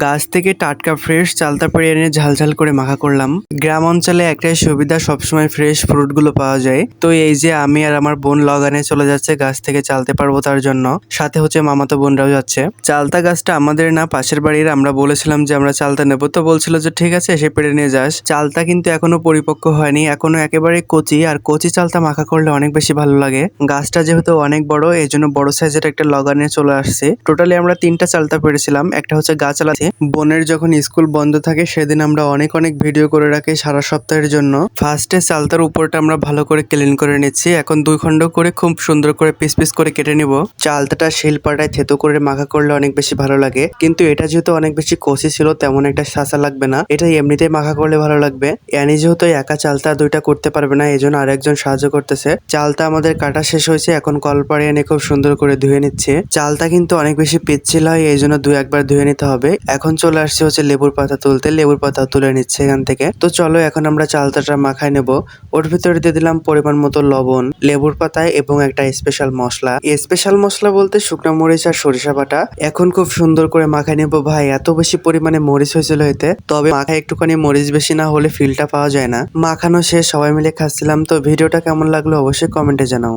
গাছ থেকে টাটকা ফ্রেশ চালতা পেড়ে এনে ঝালঝাল করে মাখা করলাম। গ্রাম অঞ্চলে একটাই সুবিধা, সবসময় ফ্রেশ ফ্রুটগুলো পাওয়া যায়। তো এই যে আমি আর আমার বোন লগানে চলে যাচ্ছে গাছ থেকে চালতে পারবো তার জন্য, সাথে হচ্ছে মামাতো বোনরাও যাচ্ছে। চালতা গাছটা আমাদের না, পাশের বাড়ির। আমরা বলেছিলাম যে আমরা চালতা নেবো, তো বলছিল যে ঠিক আছে এসে পেড়ে নিয়ে যাস। চালতা কিন্তু এখনো পরিপক্ক হয়নি, এখনো একেবারে কচি, আর কচি চালতা মাখা করলে অনেক বেশি ভালো লাগে। গাছটা যেহেতু অনেক বড়, এই জন্য বড় সাইজের একটা লগানে চলে আসছে। টোটালি আমরা 3টা চালতা পেড়েছিলাম। একটা হচ্ছে গাছ আলাদা। বোনের যখন স্কুল বন্ধ থাকে সেদিন আমরা অনেক ভিডিও করে রাখি সারা সপ্তাহের জন্য। ফার্স্টে চালতার উপরটা আমরা ভালো করে ক্লিন করে নিচ্ছি। এখন 2 খণ্ড করে খুব সুন্দর করে পিস পিস করে কেটে নিব। চালতাটা শিলপাটায় থেতো করে মাখা করলে অনেক বেশি ভালো লাগে, কিন্তু এটা যেহেতু অনেক বেশি কষি ছিল তেমন একটা শাসা লাগবে না, এটা এমনিতেই মাখা করলে ভালো লাগবে। অ্যানি যেহেতু একা চালতা 2টা করতে পারবে না, এই জন্য আরেকজন সাহায্য করতেছে। চালতা আমাদের কাটা শেষ হয়েছে, এখন কলপাড়ে এনে খুব সুন্দর করে ধুয়ে নিচ্ছে। চালতা কিন্তু অনেক বেশি পিচ্ছিল হয়, এই জন্য 2-1 বার ধুয়ে নিতে হবে। এখন চলে আসছে হচ্ছে লেবুর পাতা তুলতে, লেবুর পাতা তুলে নিচ্ছে এখান থেকে। তো চলো এখন আমরা চালতাটা মাখায় নেব। ওর ভিতরে দিয়ে দিলাম পরিমাণ মতো লবণ, লেবুর পাতায় এবং একটা স্পেশাল মশলা। স্পেশাল মশলা বলতে শুকনো মরিচ আর সরিষা বাটা। এখন খুব সুন্দর করে মাখায় নেব। ভাই এত বেশি পরিমাণে মরিচ হয়েছিল এতে, তবে মাখায় একটুখানি মরিচ বেশি না হলে ফিলটা পাওয়া যায় না। মাখানো শেষ, সবাই মিলে খাচ্ছিলাম। তো ভিডিওটা কেমন লাগলো অবশ্যই কমেন্টে জানাও।